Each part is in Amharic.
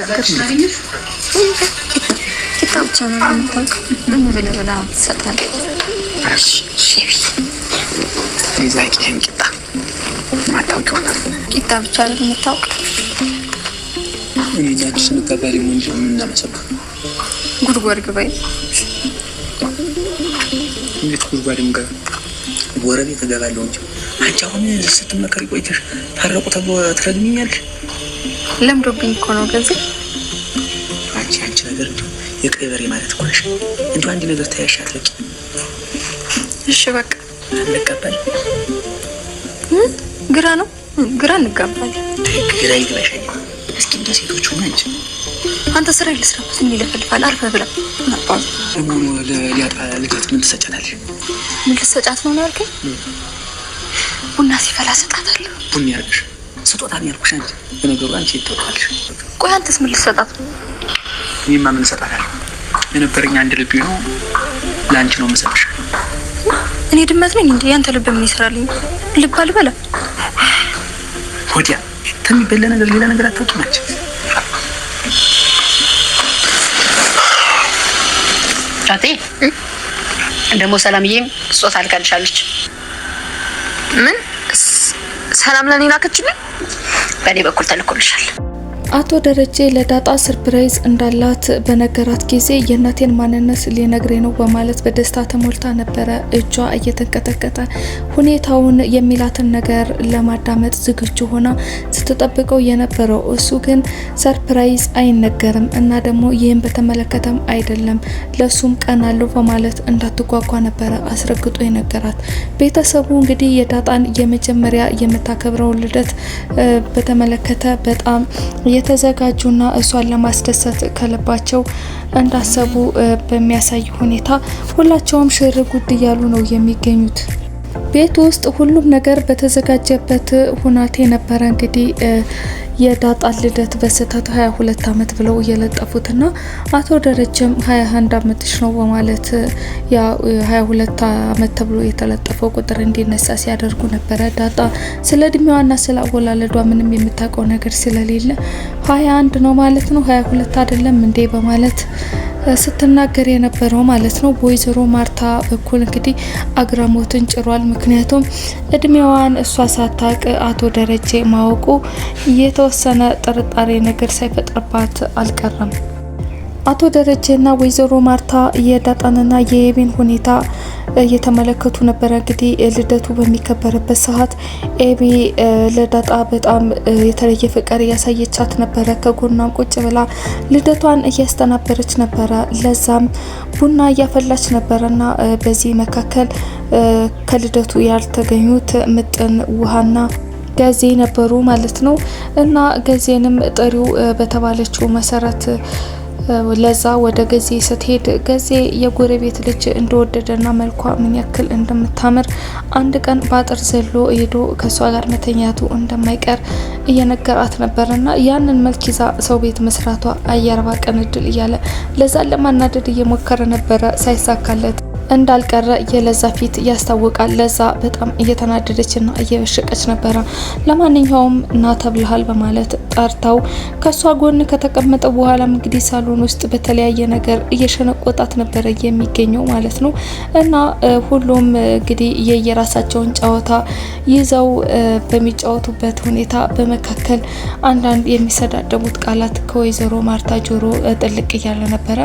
እየተነጋገርሽ ነው። ኪታብ ቻናል የምታውቅ ምን ብለህ ትሰጣለህ? እሺ ሊዛቂ ቂጣ ማታውቀው ቂጣ ብቻ ነው የምታውቅ? እኔ ዛሬ ስንቀበል ምን እንደምናመሰብ ጉድጓድ ግባይ እንዴት ጉድጓድም ጋር ጎረቤት እገባለሁ እንጂ አንቺ አሁን ስትመከሪ ቆይተሽ ታረቁ ተብሎ ትረግሚኛለሽ። ለምዶብኝ እኮ ነው ገንዘብ አንቺ ነገር የቀይ በሬ ማለት እኮ ነሽ። እንደው አንድ ነገር ታያሻት ለቂ እሺ በቃ እንቀበል። ግራ ነው ግራ እንጋባለን። ግራ ይግባሻል። እስኪ እንደ ሴቶቹ ነች። አንተ ስራ ልስራበት ምን ይለፈልፋል? አርፈ ብላ አባዝ ለሞኑ ለሊያጣ ልጅት ምን ትሰጫታለሽ? ምን ልትሰጫት ነው ያልከኝ? ቡና ሲፈላ ሰጣታለሁ። ቡና ያርግሽ ስጦታ ነው ያልኩሽ አንቺ። በነገሩ አንቺ ትወጣለሽ። ቆይ አንተስ ምን ልትሰጣት ነው? እኔማ ምን እሰጣታለሁ? የነበረኝ አንድ ልብ ነው ለአንቺ ነው የምሰጥሽ። እኔ ድመት ነኝ እንዴ? ያንተ ልብ ምን ይሰራልኝ? ልብ አልበላ ወዲያ ከሚበላ ነገር ሌላ ነገር አታውቂም አንቺ። ቻቴ ደግሞ ሰላምዬም ስጦታ አልካልሻለች። ምን ሰላም ለኔ ላከችልኝ? በእኔ በኩል ተልኮልሻል። አቶ ደረጀ ለዳጣ ሰርፕራይዝ እንዳላት በነገራት ጊዜ የእናቴን ማንነት ሊነግረኝ ነው በማለት በደስታ ተሞልታ ነበረ። እጇ እየተንቀጠቀጠ ሁኔታውን የሚላትን ነገር ለማዳመጥ ዝግጁ ሆና ስትጠብቀው የነበረው እሱ ግን ሰርፕራይዝ አይነገርም እና ደግሞ ይህን በተመለከተም አይደለም ለሱም ቀን አለው በማለት እንዳትጓጓ ነበረ አስረግጦ የነገራት። ቤተሰቡ እንግዲህ የዳጣን የመጀመሪያ የምታከብረው ልደት በተመለከተ በጣም የተዘጋጁና እሷን ለማስደሰት ከልባቸው እንዳሰቡ በሚያሳይ ሁኔታ ሁላቸውም ሽር ጉድ እያሉ ነው የሚገኙት። ቤት ውስጥ ሁሉም ነገር በተዘጋጀበት ሁናቴ ነበረ። እንግዲህ የዳጣ ልደት በስተት 22 አመት ብለው እየለጠፉትና አቶ ደረጀም 21 አመትሽ ነው በማለት ያ 22 አመት ተብሎ የተለጠፈው ቁጥር እንዲነሳ ሲያደርጉ ነበረ። ዳጣ ስለ እድሜዋና ስለ አወላለዷ ምንም የምታውቀው ነገር ስለሌለ 21 ነው ማለት ነው 22 አይደለም እንዴ በማለት ስትናገር የነበረው ማለት ነው። በወይዘሮ ማርታ በኩል እንግዲህ አግራሞትን ጭሯል። ምክንያቱም እድሜዋን እሷ ሳታቅ አቶ ደረጀ ማወቁ የተወሰነ ጥርጣሬ ነገር ሳይፈጥርባት አልቀረም። አቶ ደረጀና ወይዘሮ ማርታ የዳጣንና የኤቢን ሁኔታ እየተመለከቱ ነበረ። እንግዲህ ልደቱ በሚከበርበት ሰዓት ኤቢ ለዳጣ በጣም የተለየ ፍቅር እያሳየቻት ነበረ። ከጎኗም ቁጭ ብላ ልደቷን እያስተናበረች ነበረ። ለዛም ቡና እያፈላች ነበረና በዚህ መካከል ከልደቱ ያልተገኙት ምጥን ውሃና ገዜ ነበሩ ማለት ነው። እና ገዜንም ጥሪው በተባለችው መሰረት ለዛ ወደ ገዜ ስትሄድ ገዜ የጎረቤት ልጅ እንደወደደና መልኳ ምን ያክል እንደምታምር አንድ ቀን ባጥር ዘሎ ሄዶ ከሷ ጋር መተኛቱ እንደማይቀር እየነገራት ነበርና ያንን መልክ ይዛ ሰው ቤት መስራቷ አያርባ ቀን እድል እያለ ለዛ ለማናደድ እየሞከረ ነበረ። ሳይሳካለት እንዳልቀረ የለዛ ፊት ያስታውቃል። ለዛ በጣም እየተናደደችና እየበሸቀች ነበረ። ለማንኛውም ና ተብልሃል በማለት ጠርታው ከሷ ጎን ከተቀመጠ በኋላ እንግዲህ ሳሎን ውስጥ በተለያየ ነገር እየሸነቆጣት ነበረ የሚገኘው ማለት ነው። እና ሁሉም እንግዲህ የየራሳቸውን ጨዋታ ይዘው በሚጫወቱበት ሁኔታ በመካከል አንዳንድ የሚሰዳደቡት ቃላት ከወይዘሮ ማርታ ጆሮ ጥልቅ እያለ ነበረ።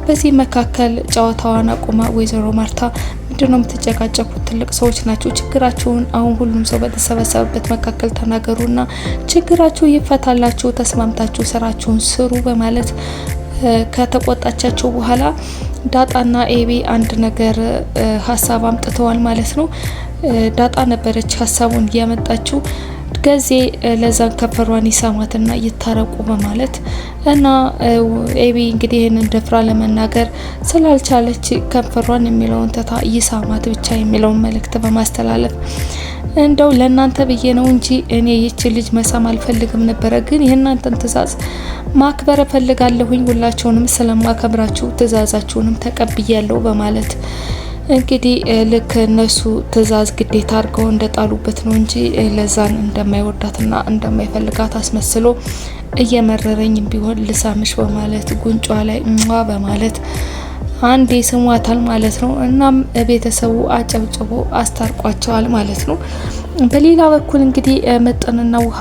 በዚህ መካከል ጨዋታዋን አቁማ ወይዘሮ ማርታ ምንድነው የምትጨቃጨቁት? ትልቅ ሰዎች ናቸው። ችግራችሁን አሁን ሁሉም ሰው በተሰበሰበበት መካከል ተናገሩና ችግራችሁ ይፈታላችሁ፣ ተስማምታችሁ ስራችሁን ስሩ በማለት ከተቆጣቻቸው በኋላ ዳጣና ኤቢ አንድ ነገር ሀሳብ አምጥተዋል ማለት ነው። ዳጣ ነበረች ሀሳቡን ያመጣችው። ገዜ ለዛን ከንፈሯን ይሳማትና ይታረቁ በማለት እና ኤቢ እንግዲህ ይህንን ደፍራ ለመናገር ስላልቻለች ከንፈሯን የሚለውን ተታ ይሳማት ብቻ የሚለውን መልእክት በማስተላለፍ እንደው ለእናንተ ብዬ ነው እንጂ እኔ ይቺ ልጅ መሳም አልፈልግም ነበረ፣ ግን የእናንተን ትእዛዝ ማክበር እፈልጋለሁኝ። ሁላችሁንም ስለማከብራችሁ ትእዛዛችሁንም ተቀብያለሁ በማለት እንግዲህ ልክ እነሱ ትዕዛዝ ግዴታ አድርገው እንደጣሉበት ነው እንጂ ለዛን እንደማይወዳትና እንደማይፈልጋት አስመስሎ እየመረረኝ ቢሆን ልሳምሽ በማለት ጉንጯ ላይ በማለት አንዴ ስሟታል ማለት ነው። እናም ቤተሰቡ አጨብጭቦ አስታርቋቸዋል ማለት ነው። በሌላ በኩል እንግዲህ ምጥንና ውሃ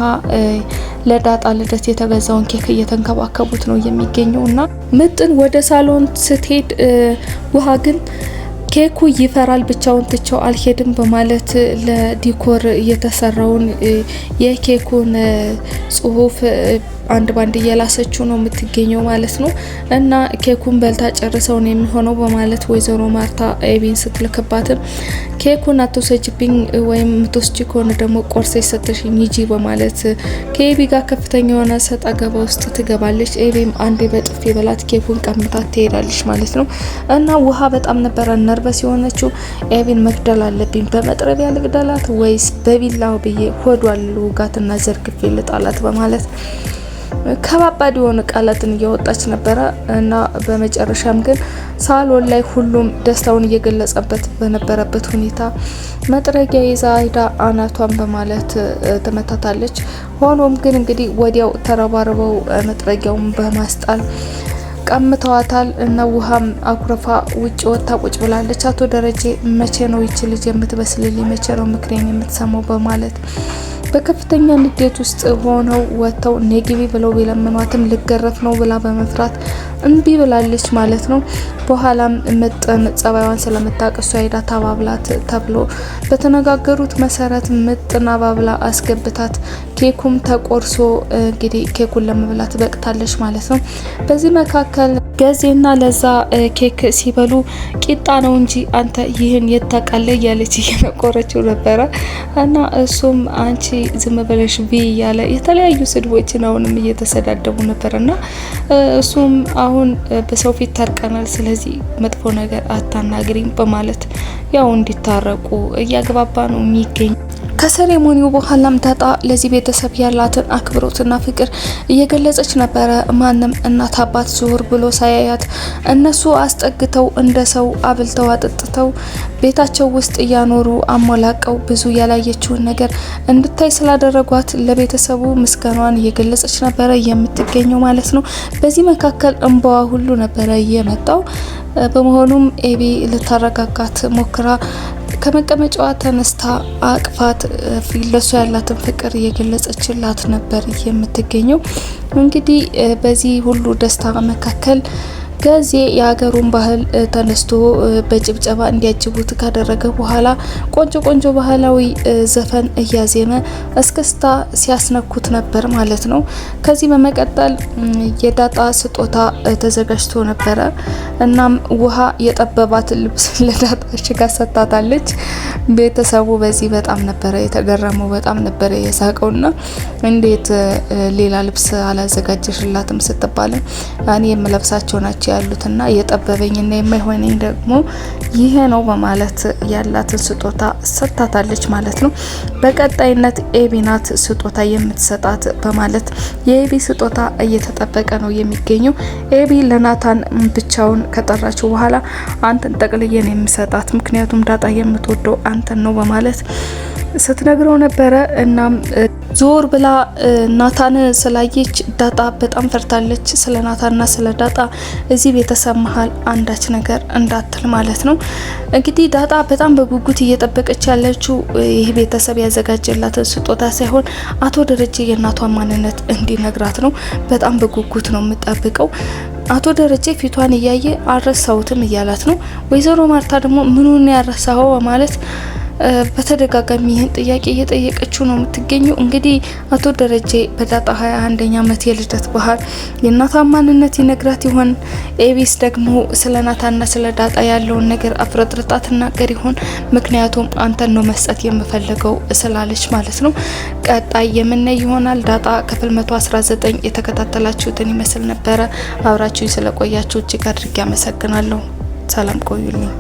ለዳጣ ልደት የተገዛውን ኬክ እየተንከባከቡት ነው የሚገኘው እና ምጥን ወደ ሳሎን ስትሄድ ውሃ ግን ኬኩ ይፈራል ብቻውን ትቸው አልሄድም በማለት ለዲኮር የተሰራውን የኬኩን ጽሁፍ አንድ ባንድ እየላሰችው ነው የምትገኘው ማለት ነው። እና ኬኩን በልታ ጨርሰው ነው የሚሆነው በማለት ወይዘሮ ማርታ ኤቢን ስትልክባትም ኬኩን አትወሰጅብኝ ወይም ምትወስጂ ከሆነ ደግሞ ቆርሰሽ ሰጥሽኝ ሂጂ በማለት ከኤቢ ጋር ከፍተኛ የሆነ ሰጣ ገባ ውስጥ ትገባለች። ኤቢም አንዴ በጥፊ በላት ኬኩን ቀምታት ትሄዳለች ማለት ነው። እና ውሃ በጣም ነበረ ነርቨስ የሆነችው። ኤቢን መግደል አለብኝ፣ በመጥረቢያ ልግደላት ወይስ በቢላው ብዬ ሆዷን ልውጋትና ዘርግፌ ልጣላት በማለት ከባባድ የሆነ ቃላትን እያወጣች ነበረ። እና በመጨረሻም ግን ሳሎን ላይ ሁሉም ደስታውን እየገለጸበት በነበረበት ሁኔታ መጥረጊያ ይዛ ሄዳ አናቷን በማለት ተመታታለች። ሆኖም ግን እንግዲህ ወዲያው ተረባርበው መጥረጊያውን በማስጣል ቀምተዋታል። እና ውሃም አኩረፋ ውጭ ወጣ ቁጭ ብላለች። አቶ ደረጀ መቼ ነው ይች ልጅ የምትበስልልኝ? መቼ ነው ምክሬን የምትሰማው? በማለት በከፍተኛ ንዴት ውስጥ ሆነው ወጥተው ኔጊቪ ብለው ቢለምኗትም ልገረፍ ነው ብላ በመፍራት እንቢ ብላለች ማለት ነው። በኋላም ምጥን ጸባይዋን ስለምታቀሱ ሄዳ ታባብላት ተብሎ በተነጋገሩት መሰረት ምጥን አባብላ አስገብታት ኬኩም ተቆርሶ እንግዲህ ኬኩን ለመብላት በቅታለች ማለት ነው። በዚህ መካከል ገዜና ለዛ ኬክ ሲበሉ ቂጣ ነው እንጂ አንተ ይህን የተቃለ እያለች እየነቆረችው ነበረ። እና እሱም አንቺ ዝም ብለሽ ቢ እያለ የተለያዩ ስድቦችን አሁንም እየተሰዳደቡ ነበርና እሱም አሁን በሰው ፊት ታርቀናል፣ ስለዚህ መጥፎ ነገር አታናግሪኝ በማለት ያው እንዲታረቁ እያግባባ ነው የሚገኝ። ከሴሬሞኒው በኋላም ዳጣ ለዚህ ቤተሰብ ያላትን አክብሮትና ፍቅር እየገለጸች ነበረ። ማንም እናት አባት ዞር ብሎ ሳያያት እነሱ አስጠግተው እንደ ሰው አብልተው አጠጥተው ቤታቸው ውስጥ እያኖሩ አሞላቀው ብዙ ያላየችውን ነገር እንድታይ ስላደረጓት ለቤተሰቡ ምስጋናዋን እየገለጸች ነበረ የምትገኘው ማለት ነው። በዚህ መካከል እንባዋ ሁሉ ነበረ የመጣው። በመሆኑም ኤቢ ልታረጋጋት ሞክራ ከመቀመጫዋ ተነስታ አቅፋት ለሷ ያላትን ፍቅር እየገለጸችላት ነበር የምትገኘው። እንግዲህ በዚህ ሁሉ ደስታ መካከል ገዜ የሀገሩን ባህል ተነስቶ በጭብጨባ እንዲያጅቡት ካደረገ በኋላ ቆንጆ ቆንጆ ባህላዊ ዘፈን እያዜመ እስክስታ ሲያስነኩት ነበር ማለት ነው። ከዚህ በመቀጠል የዳጣ ስጦታ ተዘጋጅቶ ነበረ። እናም ውሃ የጠበባት ልብስ ለዳጣ ሽጋ ሰጣታለች። ቤተሰቡ በዚህ በጣም ነበረ የተገረመው፣ በጣም ነበረ የሳቀውና እንዴት ሌላ ልብስ አላዘጋጀሽላትም ስትባል እኔ የምለብሳቸው ናቸው ያሉትና የጠበበኝና የማይሆነኝ ደግሞ ይሄ ነው በማለት ያላትን ስጦታ ሰጥታታለች ማለት ነው። በቀጣይነት ኤቢ ናት ስጦታ የምትሰጣት በማለት የኤቢ ስጦታ እየተጠበቀ ነው የሚገኘው። ኤቢ ለናታን ብቻውን ከጠራችው በኋላ አንተን ጠቅልዬ ነው የምሰጣት፣ ምክንያቱም ዳጣ የምትወደው አንተን ነው በማለት ስትነግረው ነበረ። እናም ዞር ብላ ናታን ስላየች ዳጣ በጣም ፈርታለች። ስለ ናታንና ስለ ዳጣ እዚህ ቤተሰብ መሀል አንዳች ነገር እንዳትል ማለት ነው። እንግዲህ ዳጣ በጣም በጉጉት እየጠበቀች ያለችው ይህ ቤተሰብ ያዘጋጀላትን ስጦታ ሳይሆን አቶ ደረጀ የእናቷን ማንነት እንዲነግራት ነው። በጣም በጉጉት ነው የምጠብቀው። አቶ ደረጀ ፊቷን እያየ አልረሳሁትም እያላት ነው። ወይዘሮ ማርታ ደግሞ ምኑን ያረሳው በማለት በተደጋጋሚ ይህን ጥያቄ እየጠየቀችው ነው የምትገኘው። እንግዲህ አቶ ደረጀ በዳጣ 21ኛ ዓመት የልደት ባህል የናታን ማንነት ይነግራት ይሆን? ኤቢስ ደግሞ ስለ ናታንና ስለ ዳጣ ያለውን ነገር አፍረጥርጣ ትናገር ይሆን? ምክንያቱም አንተን ነው መስጠት የምፈልገው ስላለች ማለት ነው። ቀጣይ የምናይ ይሆናል። ዳጣ ክፍል 119 የተከታተላችሁትን ይመስል ነበረ። አብራችሁኝ ስለቆያችሁ እጅግ አድርጌ አመሰግናለሁ። ሰላም ቆዩልኝ።